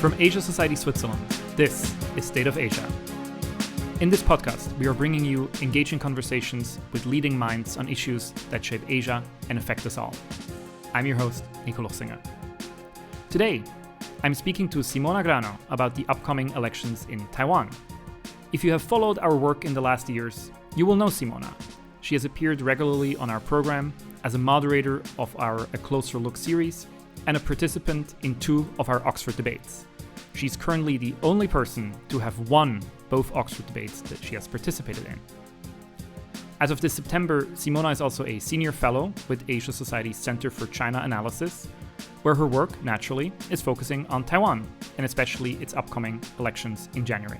From Asia Society Switzerland, this is State of Asia. In this podcast, we are bringing you engaging conversations with leading minds on issues that shape Asia and affect us all. I'm your host, Nico Lochsinger. Today, I'm speaking to Simona Grano about the upcoming elections in Taiwan. If you have followed our work in the last years, you will know Simona. She has appeared regularly on our program as a moderator of our A Closer Look series and a participant in 2 of our Oxford debates. She's currently the only person to have won both Oxford debates that she has participated in. As of this September, Simona is also a senior fellow with Asia Society's Center for China Analysis, where her work, naturally, is focusing on Taiwan, and especially its upcoming elections in January.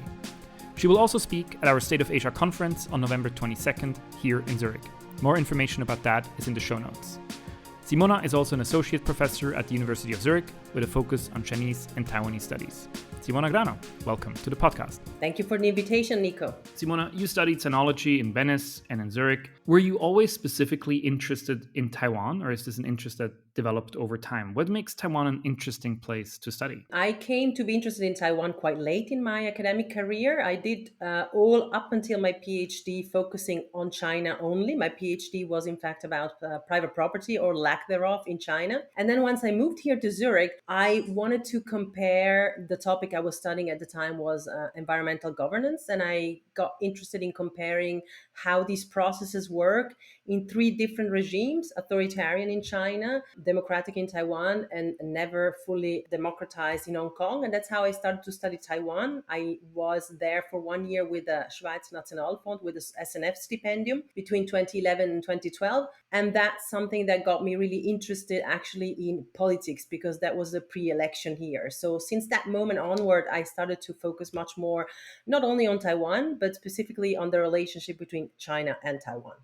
She will also speak at our State of Asia conference on November 22nd here in Zurich. More information about that is in the show notes. Simona is also an associate professor at the University of Zurich with a focus on Chinese and Taiwanese studies. Simona Grano, welcome to the podcast. Thank you for the invitation, Nico. Simona, you studied sinology in Venice and in Zurich. Were you always specifically interested in Taiwan, or is this an interest that developed over time? What makes Taiwan an interesting place to study? I came to be interested in Taiwan quite late in my academic career. I did all up until my PhD focusing on China only. My PhD was in fact about private property or lack thereof in China. And then once I moved here to Zurich, I wanted to compare. The topic I was studying at the time was environmental governance. And I got interested in comparing how these processes work in 3 different regimes: authoritarian in China, democratic in Taiwan, and never fully democratized in Hong Kong. And that's how I started to study Taiwan. I was there for 1 year with the Schweizer Nationalfonds with the SNF stipendium between 2011 and 2012. And that's something that got me really interested actually in politics, because that was a pre-election here. So since that moment onward, I started to focus much more, not only on Taiwan, but specifically on the relationship between China and Taiwan.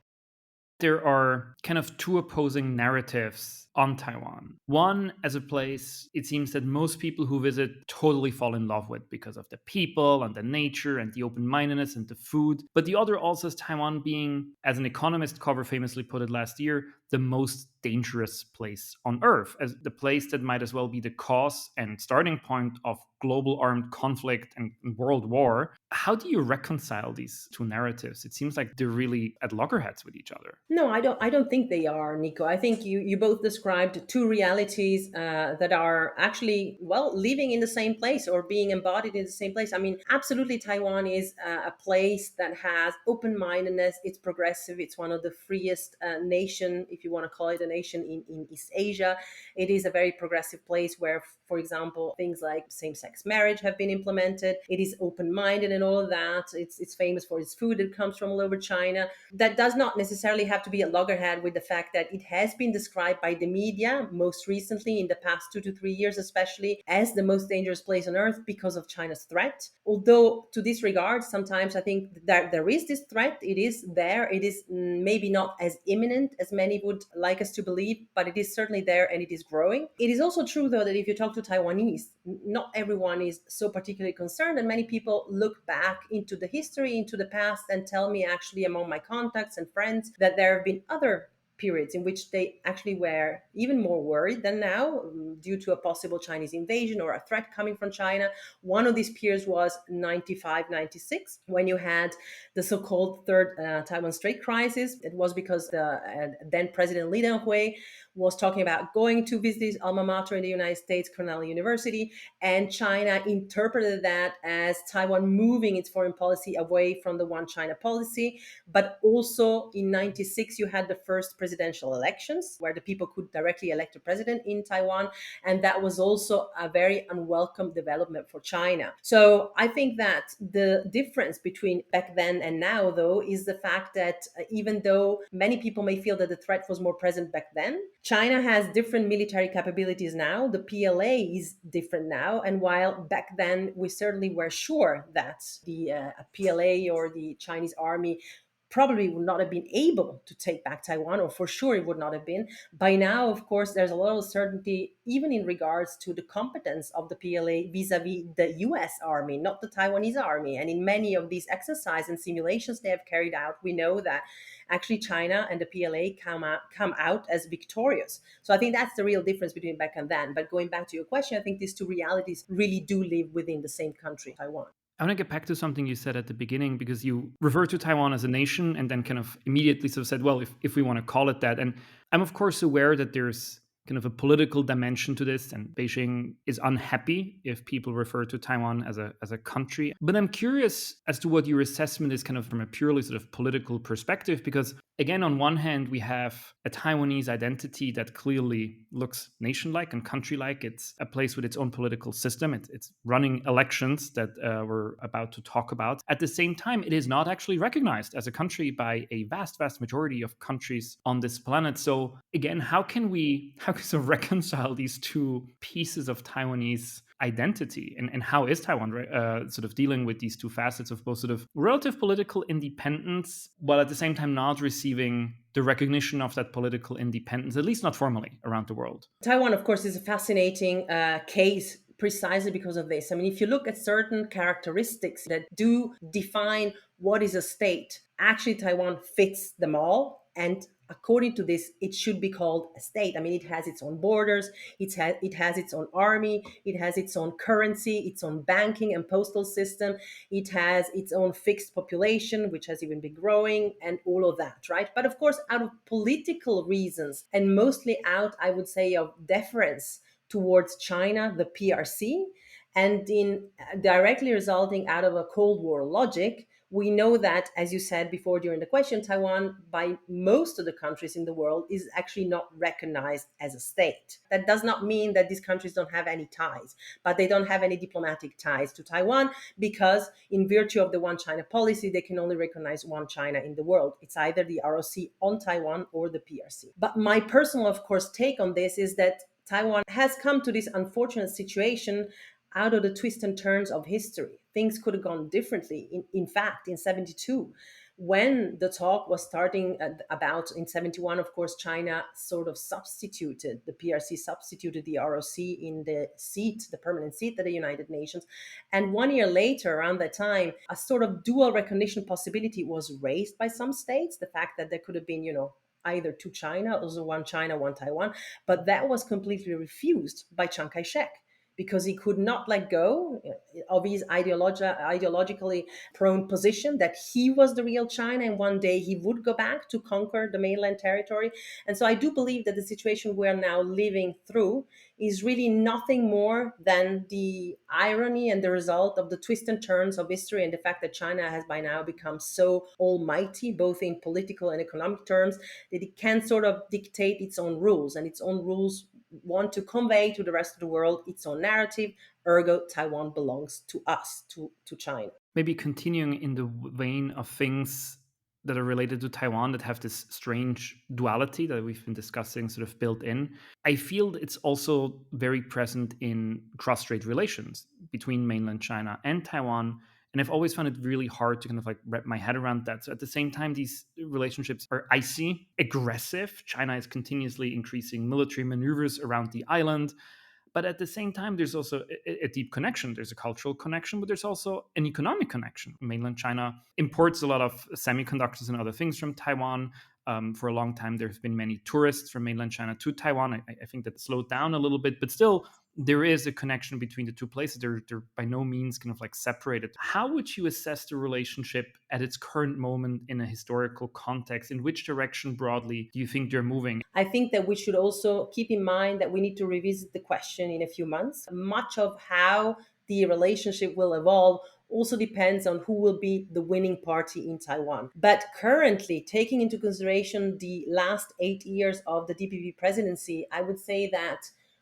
There are kind of 2 opposing narratives on Taiwan. One, as a place, it seems that most people who visit totally fall in love with because of the people and the nature and the open-mindedness and the food. But the other also is Taiwan being, as an Economist cover famously put it last year, the most dangerous place on earth, as the place that might as well be the cause and starting point of global armed conflict and world war. How do you reconcile these 2 narratives? It seems like they're really at loggerheads with each other. No, I don't think they are, Nico. I think you both described 2 realities that are actually, well, living in the same place or being embodied in the same place. I mean, absolutely, Taiwan is a place that has open-mindedness. It's progressive. It's one of the freest nation, if you want to call it a nation, in East Asia. It is a very progressive place where, for example, things like same-sex marriage have been implemented. It is open-minded and all of that. It's famous for its food that comes from all over China. That does not necessarily have to be a loggerhead with the fact that it has been described by the media, most recently in the past 2 to 3 years especially, as the most dangerous place on earth because of China's threat. Although to this regard, sometimes I think that there is this threat. It is there. It is maybe not as imminent as many would like us to believe, but it is certainly there and it is growing. It is also true, though, that if you talk to Taiwanese, not everyone is so particularly concerned, and many people look back into the history, into the past, and tell me actually among my contacts and friends that there have been other periods in which they actually were even more worried than now due to a possible Chinese invasion or a threat coming from China. One of these periods was 95, 96, when you had the so-called third Taiwan Strait crisis. It was because the then President Lee Teng-hui was talking about going to visit his alma mater in the United States, Cornell University, and China interpreted that as Taiwan moving its foreign policy away from the one China policy. But also in 96, you had the first presidential elections where the people could directly elect a president in Taiwan. And that was also a very unwelcome development for China. So I think that the difference between back then and now, though, is the fact that even though many people may feel that the threat was more present back then, China has different military capabilities now. The PLA is different now. And while back then we certainly were sure that the PLA or the Chinese army probably would not have been able to take back Taiwan, or for sure it would not have been. By now, of course, there's a lot of certainty, even in regards to the competence of the PLA vis-a-vis the US Army, not the Taiwanese army. And in many of these exercises and simulations they have carried out, we know that actually China and the PLA come out as victorious. So I think that's the real difference between back and then. But going back to your question, I think these two realities really do live within the same country, Taiwan. I want to get back to something you said at the beginning, because you referred to Taiwan as a nation and then kind of immediately sort of said, well, if we want to call it that. And I'm, of course, aware that there's kind of a political dimension to this, and Beijing is unhappy if people refer to Taiwan as a country. But I'm curious as to what your assessment is kind of from a purely sort of political perspective, because again, on one hand, we have a Taiwanese identity that clearly looks nation-like and country-like. It's a place with its own political system. It's running elections that we're about to talk about. At the same time, it is not actually recognized as a country by a vast, vast majority of countries on this planet. So again, how can we sort of reconcile these two pieces of Taiwanese identity, and how is Taiwan sort of dealing with these two facets of both sort of relative political independence while at the same time not receiving the recognition of that political independence, at least not formally, around the world? Taiwan, of course, is a fascinating case precisely because of this. I mean, if you look at certain characteristics that do define what is a state, actually Taiwan fits them all. And according to this, it should be called a state. I mean, it has its own borders, it has its own army, it has its own currency, its own banking and postal system, it has its own fixed population, which has even been growing, and all of that, right? But of course, out of political reasons, and mostly out, I would say, of deference towards China, the PRC, and in directly resulting out of a Cold War logic, we know that, as you said before during the question, Taiwan, by most of the countries in the world, is actually not recognized as a state. That does not mean that these countries don't have any ties, but they don't have any diplomatic ties to Taiwan because, in virtue of the One China policy, they can only recognize one China in the world. It's either the ROC on Taiwan or the PRC. But my personal, of course, take on this is that Taiwan has come to this unfortunate situation out of the twists and turns of history. Things could have gone differently. In fact, in 72, when the talk was starting about in 71, of course, China sort of substituted, the PRC substituted the ROC in the seat, the permanent seat at the United Nations. And 1 year later, around that time, a sort of dual recognition possibility was raised by some states. The fact that there could have been, either two China, also one China, one Taiwan. But that was completely refused by Chiang Kai-shek, because he could not let go of his ideologically prone position that he was the real China and one day he would go back to conquer the mainland territory. And so I do believe that the situation we're now living through is really nothing more than the irony and the result of the twists and turns of history, and the fact that China has by now become so almighty, both in political and economic terms, that it can sort of dictate its own rules, and its own rules want to convey to the rest of the world its own narrative. Ergo, Taiwan belongs to us, to China. Maybe continuing in the vein of things that are related to Taiwan that have this strange duality that we've been discussing sort of built in, I feel it's also very present in cross-strait relations between mainland China and Taiwan. And I've always found it really hard to kind of like wrap my head around that. So at the same time, these relationships are icy, aggressive. China is continuously increasing military maneuvers around the island. But at the same time, there's also a deep connection. There's a cultural connection, but there's also an economic connection. Mainland China imports a lot of semiconductors and other things from Taiwan. For a long time, there have been many tourists from mainland China to Taiwan. I think that slowed down a little bit, but still, there is a connection between the two places. They're by no means kind of like separated. How would you assess the relationship at its current moment in a historical context? In which direction broadly do you think they're moving? I think that we should also keep in mind that we need to revisit the question in a few months. Much of how the relationship will evolve also depends on who will be the winning party in Taiwan. But currently, taking into consideration the last 8 years of the DPP presidency, I would say that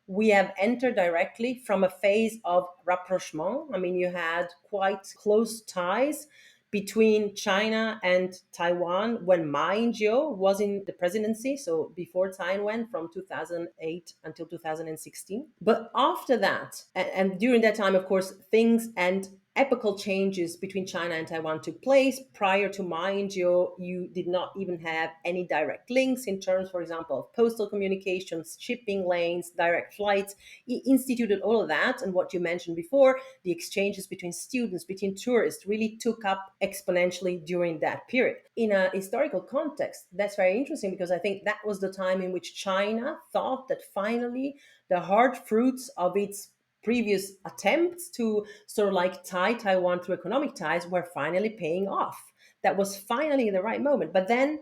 we have entered directly from a phase of rapprochement. I mean, you had quite close ties between China and Taiwan when Ma Ying-jeou was in the presidency, so before Taiwan, from 2008 until 2016. But after that, and during that time, of course, things and epochal changes between China and Taiwan took place. Prior to Ma Ying-jeou, you did not even have any direct links in terms, for example, of postal communications, shipping lanes, direct flights. He instituted all of that. And what you mentioned before, the exchanges between students, between tourists, really took up exponentially during that period. In a historical context, that's very interesting because I think that was the time in which China thought that finally the hard fruits of its previous attempts to sort of like tie Taiwan through economic ties were finally paying off. That was finally the right moment. But then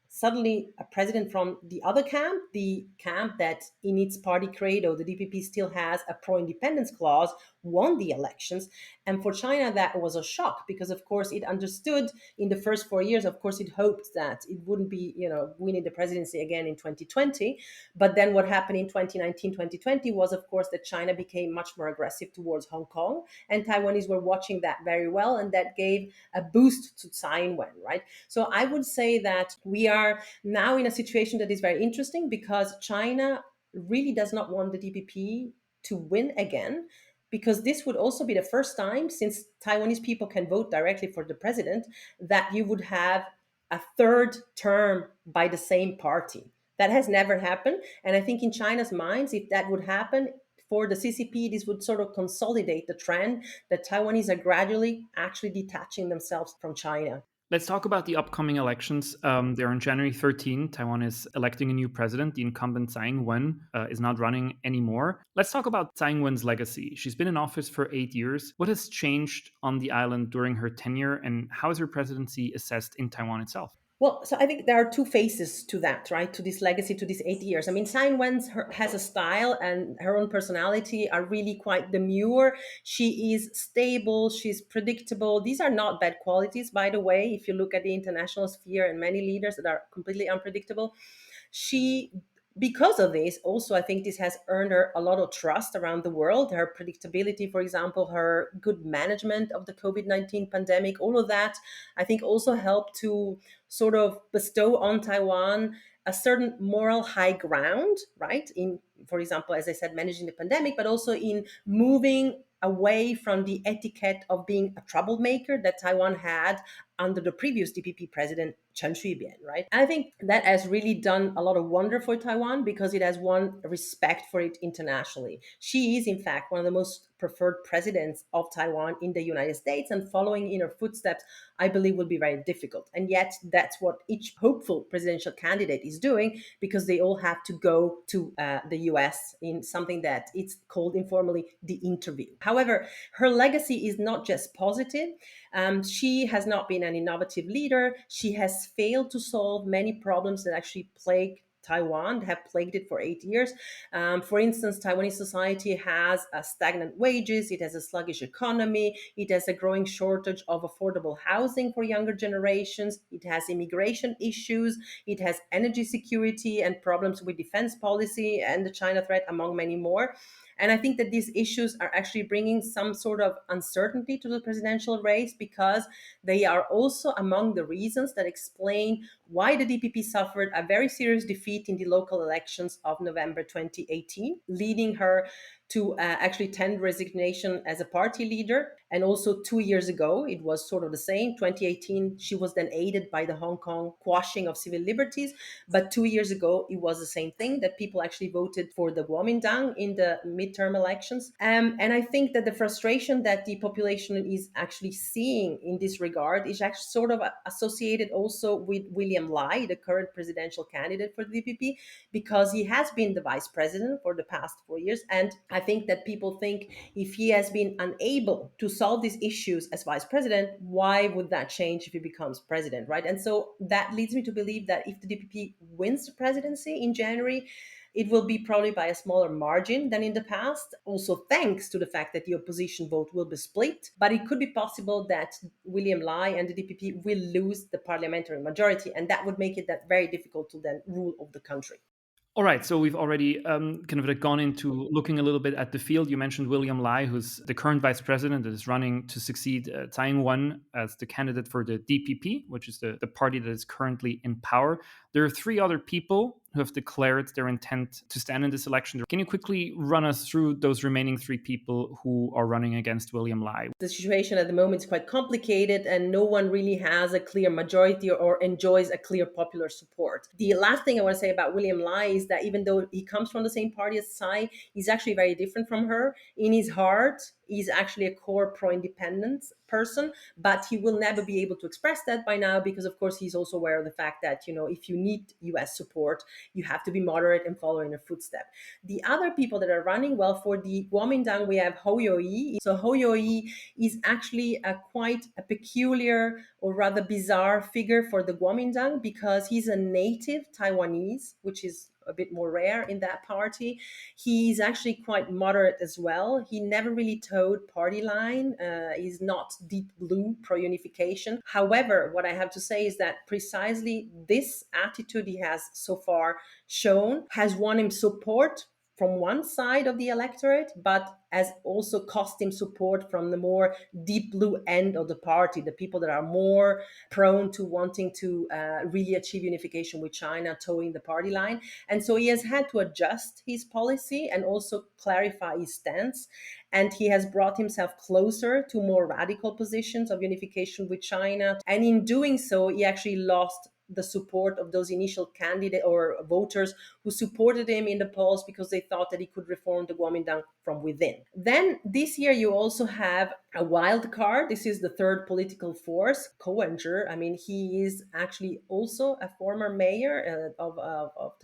suddenly a president from the other camp, the camp that in its party credo, the DPP still has a pro-independence clause, won the elections. And for China, that was a shock because, of course, it understood in the first 4 years, of course, it hoped that it wouldn't be, winning the presidency again in 2020. But then what happened in 2019, 2020 was, of course, that China became much more aggressive towards Hong Kong. And Taiwanese were watching that very well. And that gave a boost to Tsai Ing-wen, right? So I would say that we are now in a situation that is very interesting because China really does not want the DPP to win again, because this would also be the first time since Taiwanese people can vote directly for the president that you would have a third term by the same party. That has never happened. And I think in China's minds, if that would happen, for the CCP, this would sort of consolidate the trend that Taiwanese are gradually actually detaching themselves from China. Let's talk about the upcoming elections. They're on January 13. Taiwan is electing a new president. The incumbent Tsai Ing-wen is not running anymore. Let's talk about Tsai Ing-wen's legacy. She's been in office for 8 years. What has changed on the island during her tenure, and how is her presidency assessed in Taiwan itself? Well, so I think there are two faces to that, right? To this legacy, to these 8 years. I mean, Tsai Ing-wen has a style and her own personality are really quite demure. She is stable. She's predictable. These are not bad qualities, by the way. If you look at the international sphere and many leaders that are completely unpredictable, she because of this also, I think this has earned her a lot of trust around the world. Her predictability, for example, her good management of the COVID-19 pandemic, all of that I think also helped to sort of bestow on Taiwan a certain moral high ground, right? In, for example, as I said, managing the pandemic, but also in moving away from the etiquette of being a troublemaker that Taiwan had under the previous DPP president, Chen Shui-bian, right? And I think that has really done a lot of wonder for Taiwan because it has won respect for it internationally. She is, in fact, one of the most preferred presidents of Taiwan in the United States, and following in her footsteps, I believe, will be very difficult. And yet, that's what each hopeful presidential candidate is doing because they all have to go to the US in something that it's called informally the interview. However, her legacy is not just positive. She has not been an innovative leader. She has failed to solve many problems that actually plague Taiwan, have plagued it for 8 years. For instance, Taiwanese society has stagnant wages, it has a sluggish economy, it has a growing shortage of affordable housing for younger generations, it has immigration issues, it has energy security and problems with defense policy and the China threat, among many more. And I think that these issues are actually bringing some sort of uncertainty to the presidential race because they are also among the reasons that explain why the DPP suffered a very serious defeat in the local elections of November 2018, leading her to actually tender resignation as a party leader. And also 2 years ago, it was sort of the same. 2018, she was then aided by the Hong Kong quashing of civil liberties. But 2 years ago, it was the same thing, that people actually voted for the Kuomintang in the midterm elections. And I think that the frustration that the population is actually seeing in this regard is actually sort of associated also with William Lai, the current presidential candidate for the DPP, because he has been the vice president for the past 4 years. And I think that people think if he has been unable to solve these issues as vice president, why would that change if he becomes president, right? And so that leads me to believe that if the DPP wins the presidency in January, it will be probably by a smaller margin than in the past, also thanks to the fact that the opposition vote will be split. But it could be possible that William Lai and the DPP will lose the parliamentary majority, and that would make it that very difficult to then rule over the country. All right, so we've already kind of like gone into looking a little bit at the field. You mentioned William Lai, who's the current vice president that is running to succeed Tsai Ing-wen as the candidate for the DPP, which is the party that is currently in power. There are three other people who have declared their intent to stand in this election. Can you quickly run us through those remaining three people who are running against William Lai? The situation at the moment is quite complicated and no one really has a clear majority or enjoys a clear popular support. The last thing I want to say about William Lai is that even though he comes from the same party as Tsai, he's actually very different from her. In his heart, he's actually a core pro-independence person, but he will never be able to express that by now because, of course, he's also aware of the fact that, if you need US support, you have to be moderate and follow in a footstep. The other people that are running, well, for the Kuomintang, we have Hou Youyi. So Hou Youyi is actually quite a peculiar or rather bizarre figure for the Kuomintang because he's a native Taiwanese, which is a bit more rare in that party. He's actually quite moderate as well. He never really towed party line. He's not deep blue pro-unification. However, what I have to say is that precisely this attitude he has so far shown has won him support from one side of the electorate, but has also cost him support from the more deep blue end of the party, the people that are more prone to wanting to really achieve unification with China, towing the party line. And so he has had to adjust his policy and also clarify his stance. And he has brought himself closer to more radical positions of unification with China. And in doing so, he actually lost the support of those initial candidate or voters who supported him in the polls because they thought that he could reform the Kuomintang from within. Then this year you also have a wild card. This is the third political force, Kowenger. I mean, he is actually also a former mayor of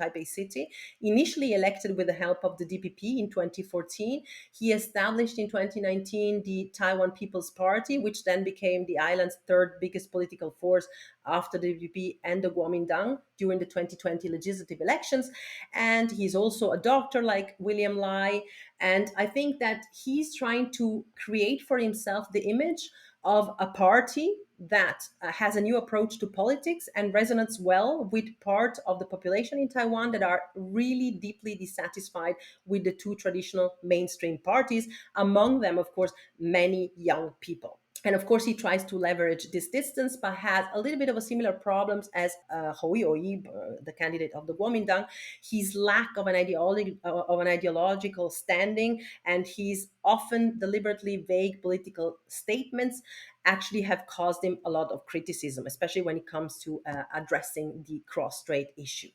Taipei City, initially elected with the help of the DPP in 2014. He established in 2019 the Taiwan People's Party, which then became the island's third biggest political force after the DPP and the Kuomintang during the 2020 legislative elections. And he's also a doctor like William Lai. And I think that he's trying to create for himself the image of a party that has a new approach to politics and resonates well with part of the population in Taiwan that are really deeply dissatisfied with the two traditional mainstream parties, among them, of course, many young people. And of course, he tries to leverage this distance, but has a little bit of a similar problems as Hou Youyi, the candidate of the Kuomintang. His lack of an ideological standing and his often deliberately vague political statements actually have caused him a lot of criticism, especially when it comes to addressing the cross-strait issue.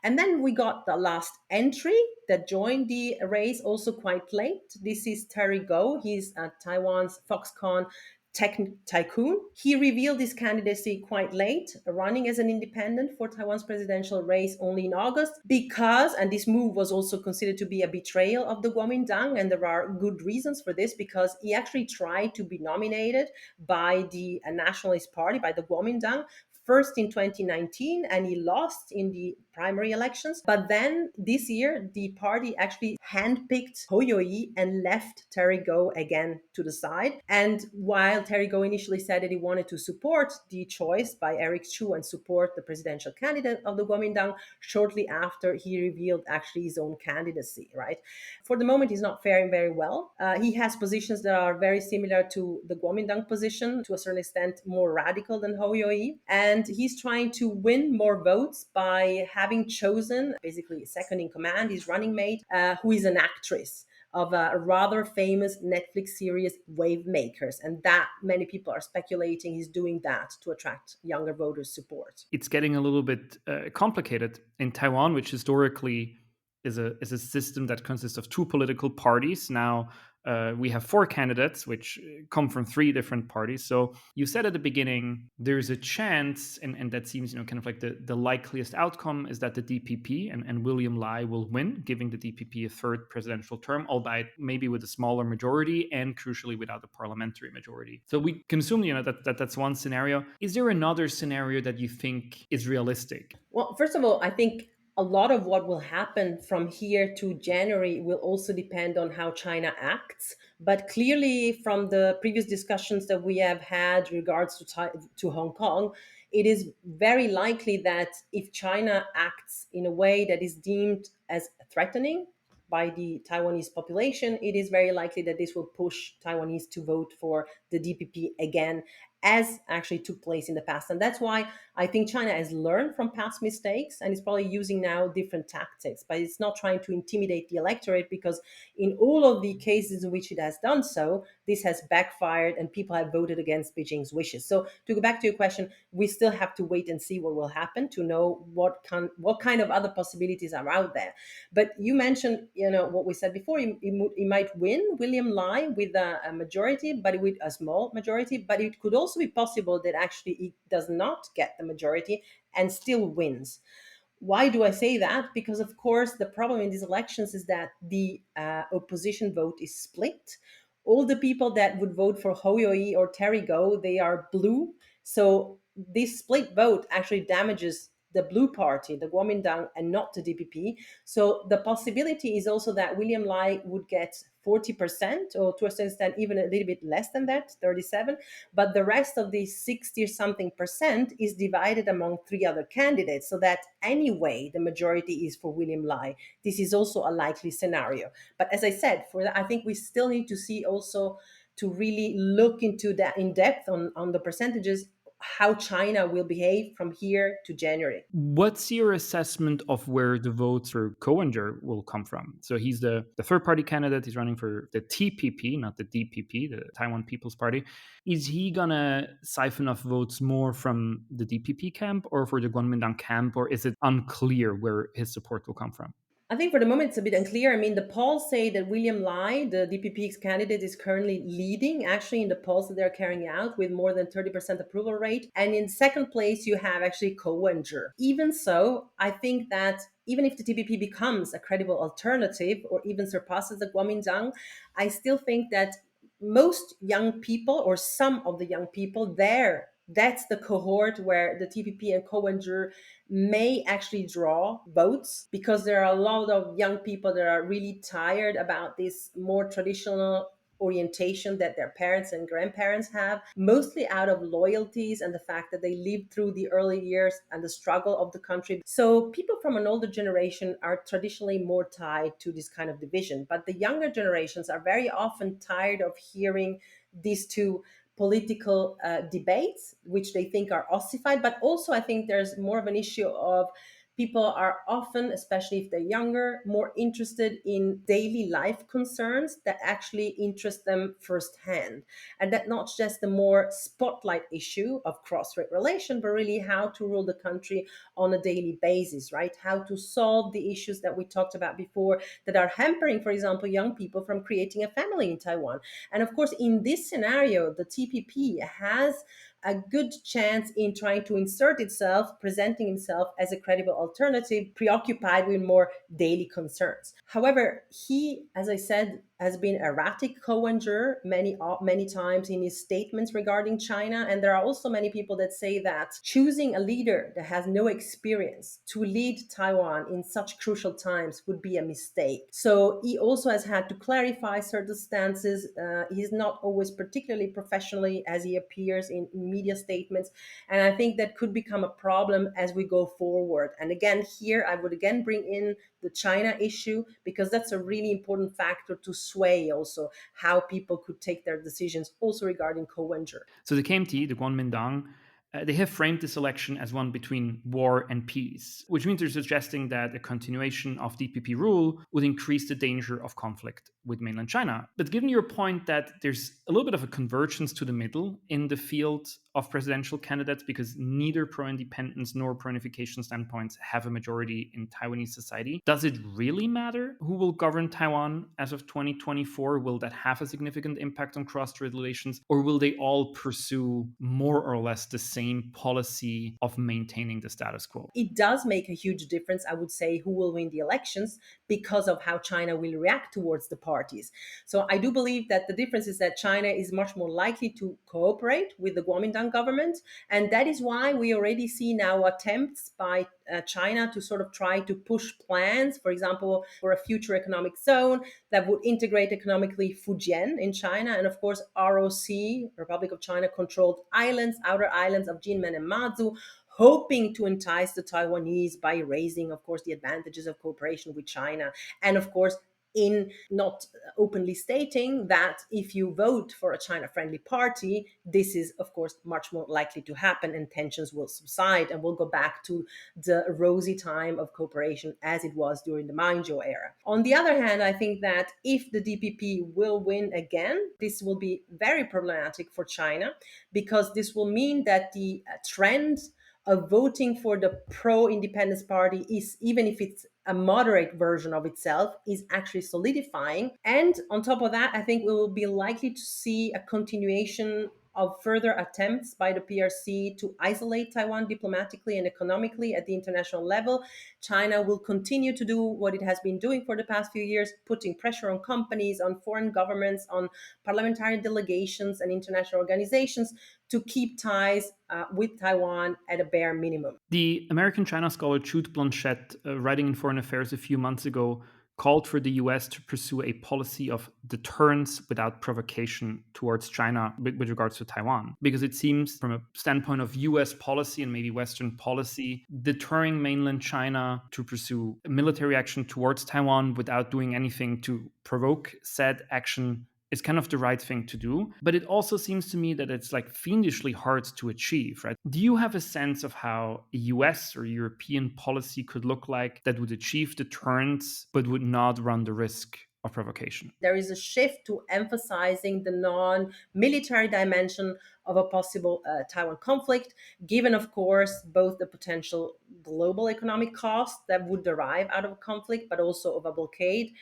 And then we got the last entry that joined the race also quite late. This is Terry Go. He's Taiwan's Foxconn tech tycoon. He revealed his candidacy quite late, running as an independent for Taiwan's presidential race only in August, because, and this move was also considered to be a betrayal of the Kuomintang, and there are good reasons for this, because he actually tried to be nominated by the Nationalist Party, by the Kuomintang, first in 2019, and he lost in the primary elections. But then this year, the party actually handpicked Hou Youyi and left Terry Go again to the side. And while Terry Go initially said that he wanted to support the choice by Eric Chu and support the presidential candidate of the Kuomintang, shortly after he revealed actually his own candidacy, right? For the moment, he's not faring very well. He has positions that are very similar to the Kuomintang position, to a certain extent more radical than Hou Youyi. And he's trying to win more votes by having chosen basically second in command, his running mate, who is an actress of a rather famous Netflix series, Wave Makers. And that many people are speculating he's doing that to attract younger voters' support. It's getting a little bit complicated in Taiwan, which historically is a system that consists of two political parties. Now we have four candidates, which come from three different parties. So you said at the beginning, there's a chance, and that seems, kind of like the likeliest outcome is that the DPP and William Lai will win, giving the DPP a third presidential term, albeit maybe with a smaller majority and crucially without a parliamentary majority. So we can assume, that's one scenario. Is there another scenario that you think is realistic? Well, first of all, I think a lot of what will happen from here to January will also depend on how China acts. But clearly, from the previous discussions that we have had regards to Hong Kong, it is very likely that if China acts in a way that is deemed as threatening by the Taiwanese population, it is very likely that this will push Taiwanese to vote for the DPP again as actually took place in the past. And that's why I think China has learned from past mistakes and is probably using now different tactics, but it's not trying to intimidate the electorate, because in all of the cases in which it has done so, this has backfired and people have voted against Beijing's wishes. So to go back to your question, we still have to wait and see what will happen to know what kind of other possibilities are out there. But you mentioned, what we said before, he might win William Lai with a majority, but with a small majority. But it could also be possible that actually he does not get the majority and still wins. Why do I say that? Because, of course, the problem in these elections is that the opposition vote is split. All the people that would vote for Hoyoi or Terry Go, they are blue. So this split vote actually damages the blue party, the Kuomintang, and not the DPP. So the possibility is also that William Lai would get 40%, or to a certain extent, even a little bit less than that, 37. But the rest of the 60 something percent is divided among three other candidates. So that anyway, the majority is for William Lai. This is also a likely scenario. But as I said, for that, I think we still need to see also, to really look into that in depth on the percentages, how China will behave from here to January. What's your assessment of where the votes for Koenger will come from? So he's the third party candidate. He's running for the TPP, not the DPP, the Taiwan People's Party. Is he going to siphon off votes more from the DPP camp or for the Kuomintang camp, or is it unclear where his support will come from? I think for the moment it's a bit unclear. I mean, the polls say that William Lai, the DPP's candidate, is currently leading actually in the polls that they're carrying out with more than 30% approval rate. And in second place, you have actually Koenger. Even so, I think that even if the DPP becomes a credible alternative or even surpasses the Kuomintang, I still think that most young people, or some of the young people there, that's the cohort where the TPP and Koenger may actually draw votes, because there are a lot of young people that are really tired about this more traditional orientation that their parents and grandparents have, mostly out of loyalties and the fact that they lived through the early years and the struggle of the country. So people from an older generation are traditionally more tied to this kind of division, but the younger generations are very often tired of hearing these two political debates, which they think are ossified. But also, I think there's more of an issue of people are often, especially if they're younger, more interested in daily life concerns that actually interest them firsthand. And that not just the more spotlight issue of cross-strait relation, but really how to rule the country on a daily basis, right? How to solve the issues that we talked about before that are hampering, for example, young people from creating a family in Taiwan. And of course, in this scenario, the TPP has a good chance in trying to insert itself, presenting himself as a credible alternative, preoccupied with more daily concerns. However, he, as I said, has been erratic Koenger many times in his statements regarding China. And there are also many people that say that choosing a leader that has no experience to lead Taiwan in such crucial times would be a mistake. So he also has had to clarify certain stances. He's not always particularly professionally as he appears in media statements. And I think that could become a problem as we go forward. And again, here I would again bring in the China issue, because that's a really important factor to sway also how people could take their decisions also regarding Koenger. So the KMT, the Kuomintang, they have framed this election as one between war and peace, which means they're suggesting that a continuation of DPP rule would increase the danger of conflict with mainland China. But given your point that there's a little bit of a convergence to the middle in the field of presidential candidates, because neither pro-independence nor pro-unification standpoints have a majority in Taiwanese society, does it really matter who will govern Taiwan as of 2024? Will that have a significant impact on cross-strait relations, or will they all pursue more or less the same policy of maintaining the status quo? It does make a huge difference, I would say, who will win the elections, because of how China will react towards the parties. So I do believe that the difference is that China is much more likely to cooperate with the Kuomintang government. And that is why we already see now attempts by China to sort of try to push plans, for example, for a future economic zone that would integrate economically Fujian in China, and of course ROC, Republic of China controlled islands, outer islands of Jinmen and Mazu, hoping to entice the Taiwanese by raising, of course, the advantages of cooperation with China. And of course, in not openly stating that if you vote for a China-friendly party, this is, of course, much more likely to happen and tensions will subside and we'll go back to the rosy time of cooperation as it was during the Ma Ying-jeou era. On the other hand, I think that if the DPP will win again, this will be very problematic for China because this will mean that the trend of voting for the pro-independence party is, even if it's a moderate version of itself, is actually solidifying. And on top of that, I think we will be likely to see a continuation of further attempts by the PRC to isolate Taiwan diplomatically and economically at the international level. China will continue to do what it has been doing for the past few years, putting pressure on companies, on foreign governments, on parliamentary delegations and international organizations to keep ties with Taiwan at a bare minimum. The American China scholar Jude Blanchette, writing in Foreign Affairs a few months ago, called for the US to pursue a policy of deterrence without provocation towards China with regards to Taiwan. Because it seems, from a standpoint of US policy and maybe Western policy, deterring mainland China to pursue military action towards Taiwan without doing anything to provoke said action is kind of the right thing to do. But it also seems to me that it's like fiendishly hard to achieve, right? Do you have a sense of how a US or European policy could look like that would achieve deterrence but would not run the risk of provocation? There is a shift to emphasizing the non-military dimension of a possible Taiwan conflict, given, of course, both the potential global economic cost that would derive out of a conflict, but also of a blockade.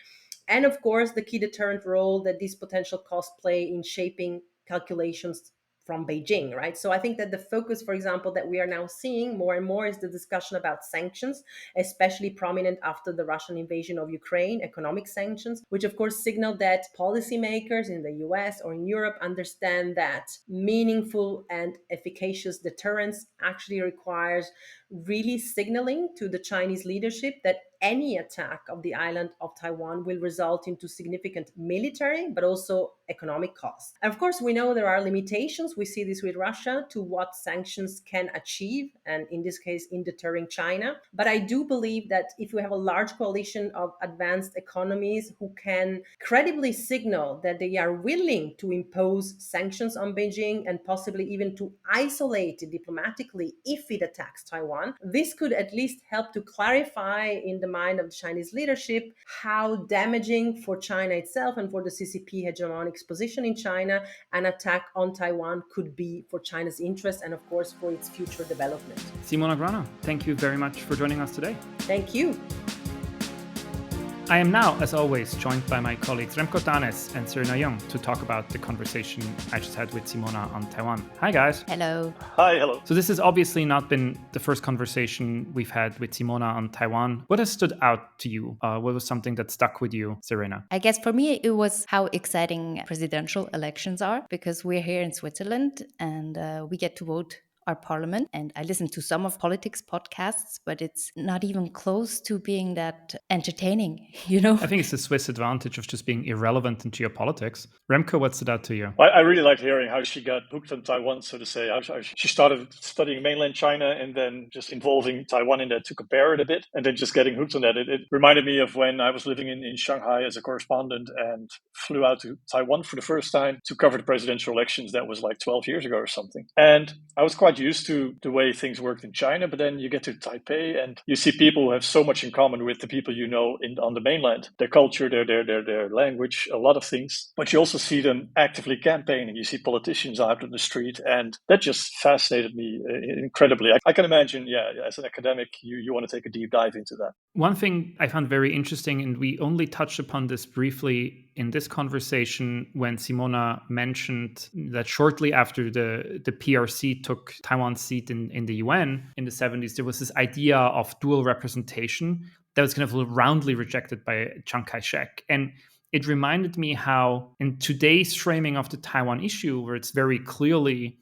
And of course, the key deterrent role that these potential costs play in shaping calculations from Beijing, right? So I think that the focus, for example, that we are now seeing more and more is the discussion about sanctions, especially prominent after the Russian invasion of Ukraine, economic sanctions, which of course signal that policymakers in the US or in Europe understand that meaningful and efficacious deterrence actually requires really signaling to the Chinese leadership that any attack of the island of Taiwan will result into significant military, but also economic costs. And of course, we know there are limitations. We see this with Russia to what sanctions can achieve, and in this case, in deterring China. But I do believe that if we have a large coalition of advanced economies who can credibly signal that they are willing to impose sanctions on Beijing and possibly even to isolate it diplomatically if it attacks Taiwan, this could at least help to clarify in the mind of the Chinese leadership how damaging for China itself and for the CCP hegemonic position in China an attack on Taiwan could be for China's interest and, of course, for its future development. Simona Grano, thank you very much for joining us today. Thank you. I am now, as always, joined by my colleagues Remco Danes and Serena Young to talk about the conversation I just had with Simona on Taiwan. Hi, guys. Hello. Hi, hello. So this has obviously not been the first conversation we've had with Simona on Taiwan. What has stood out to you? What was something that stuck with you, Serena? I guess for me, it was how exciting presidential elections are because we're here in Switzerland and we get to vote our parliament. And I listen to some of politics podcasts, but it's not even close to being that entertaining, you know? I think it's the Swiss advantage of just being irrelevant in geopolitics. Remco, what stood out to you? I really liked hearing how she got hooked on Taiwan, so to say. How she started studying mainland China and then just involving Taiwan in that to compare it a bit and then just getting hooked on that. It reminded me of when I was living in Shanghai as a correspondent and flew out to Taiwan for the first time to cover the presidential elections. That was like 12 years ago or something. And I was quite used to the way things worked in China, but then you get to Taipei and you see people who have so much in common with the people you know on the mainland. Their culture, their language, a lot of things. But you also see them actively campaigning. You see politicians out on the street, and that just fascinated me incredibly. I can imagine, as an academic, you want to take a deep dive into that. One thing I found very interesting, and we only touched upon this briefly in this conversation when Simona mentioned that shortly after the PRC took Taiwan's seat in the UN in the 70s, there was this idea of dual representation that was kind of roundly rejected by Chiang Kai-shek. And it reminded me how in today's framing of the Taiwan issue, where it's very clearly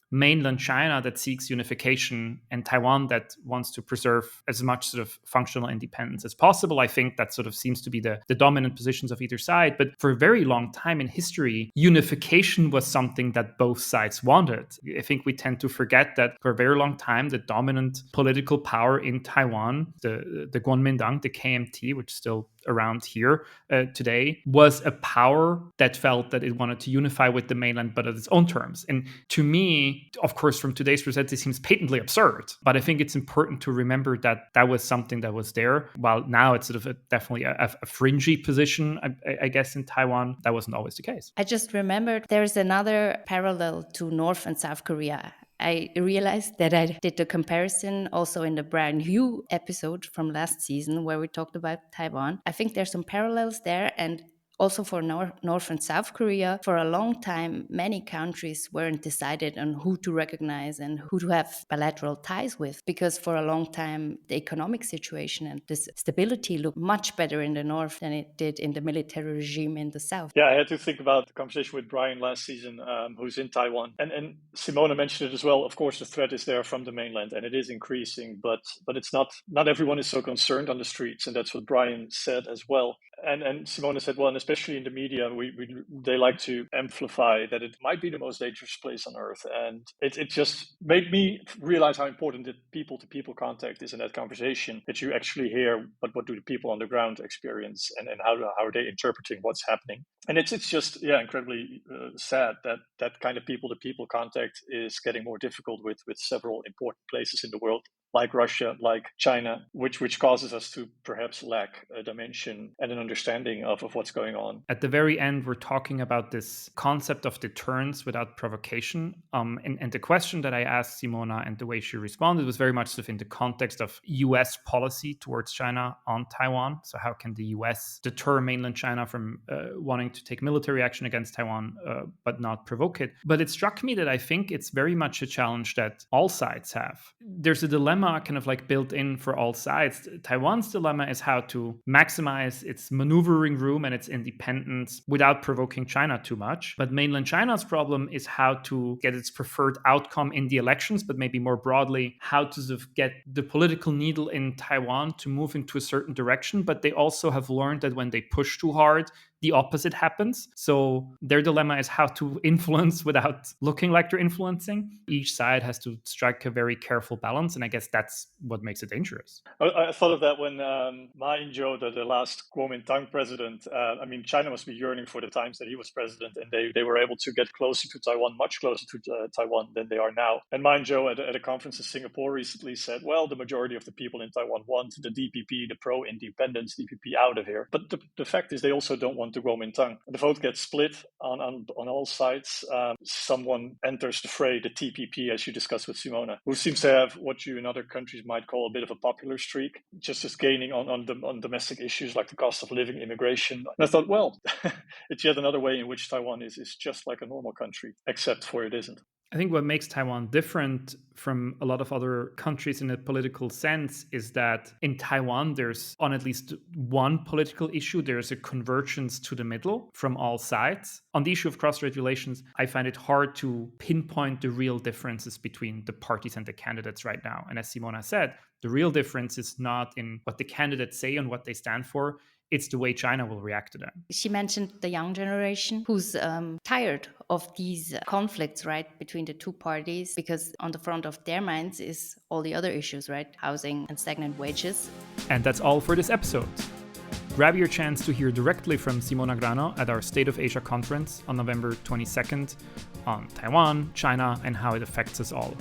mainland China that seeks unification and Taiwan that wants to preserve as much sort of functional independence as possible. I think that sort of seems to be the dominant positions of either side. But for a very long time in history, unification was something that both sides wanted. I think we tend to forget that for a very long time, the dominant political power in Taiwan, the Kuomintang, the KMT, which still around here today, was a power that felt that it wanted to unify with the mainland, but at its own terms. And to me, of course, from today's perspective, it seems patently absurd. But I think it's important to remember that that was something that was there. While now it's sort of definitely a fringy position, I guess, in Taiwan, that wasn't always the case. I just remembered there's another parallel to North and South Korea. I realized that I did the comparison also in the Brand New episode from last season where we talked about Taiwan. I think there's some parallels there, and also for North and South Korea, for a long time, many countries weren't decided on who to recognize and who to have bilateral ties with, because for a long time, the economic situation and this stability looked much better in the North than it did in the military regime in the South. Yeah, I had to think about the conversation with Brian last season, who's in Taiwan. And Simona mentioned it as well. Of course, the threat is there from the mainland and it is increasing, but it's not everyone is so concerned on the streets. And that's what Brian said as well. And Simona said, well, and especially in the media, they like to amplify that it might be the most dangerous place on earth. And it just made me realize how important the people-to-people contact is in that conversation, that you actually hear, but what do the people on the ground experience and how are they interpreting what's happening. And it's just, incredibly sad that kind of people-to-people contact is getting more difficult with several important places in the world, like Russia, like China, which causes us to perhaps lack a dimension and an understanding of what's going on. At the very end, we're talking about this concept of deterrence without provocation. And the question that I asked Simona and the way she responded was very much in the context of US policy towards China on Taiwan. So how can the US deter mainland China from wanting to take military action against Taiwan, but not provoke it? But it struck me that I think it's very much a challenge that all sides have. There's a dilemma kind of like built in for all sides. Taiwan's dilemma is how to maximize its maneuvering room and its independence without provoking China too much. But mainland China's problem is how to get its preferred outcome in the elections, but maybe more broadly, how to sort of get the political needle in Taiwan to move into a certain direction. But they also have learned that when they push too hard, the opposite happens. So their dilemma is how to influence without looking like they're influencing. Each side has to strike a very careful balance. And I guess that's what makes it dangerous. I thought of that when Ma Ying-jeou, the last Kuomintang president, China must be yearning for the times that he was president, and they were able to get closer to Taiwan, much closer to Taiwan than they are now. And Ma Ying-jeou at a conference in Singapore recently said, well, the majority of the people in Taiwan want the DPP, the pro-independence DPP, out of here. But the fact is they also don't want to Kuomintang. The vote gets split on all sides. Someone enters the fray, the TPP, as you discussed with Simona, who seems to have what you in other countries might call a bit of a popular streak, just as gaining on domestic issues like the cost of living, immigration. And I thought, well, it's yet another way in which Taiwan is just like a normal country, except for it isn't. I think what makes Taiwan different from a lot of other countries in a political sense is that in Taiwan, there's on at least one political issue, there's a convergence to the middle from all sides. On the issue of cross-strait relations, I find it hard to pinpoint the real differences between the parties and the candidates right now. And as Simona said, the real difference is not in what the candidates say and what they stand for. It's the way China will react to them. She mentioned the young generation who's tired of these conflicts, right, between the two parties, because on the front of their minds is all the other issues, right? Housing and stagnant wages. And that's all for this episode. Grab your chance to hear directly from Simona Grano at our State of Asia conference on November 22nd on Taiwan, China, and how it affects us all.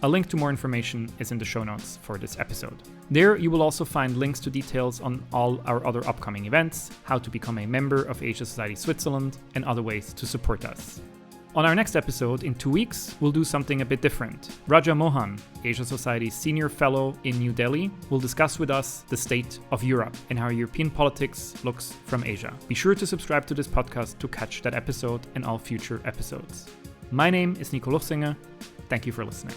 A link to more information is in the show notes for this episode. There you will also find links to details on all our other upcoming events, how to become a member of Asia Society Switzerland, and other ways to support us. On our next episode, in 2 weeks, we'll do something a bit different. Raja Mohan, Asia Society's Senior Fellow in New Delhi, will discuss with us the state of Europe and how European politics looks from Asia. Be sure to subscribe to this podcast to catch that episode and all future episodes. My name is Nico Luchsinger. Thank you for listening.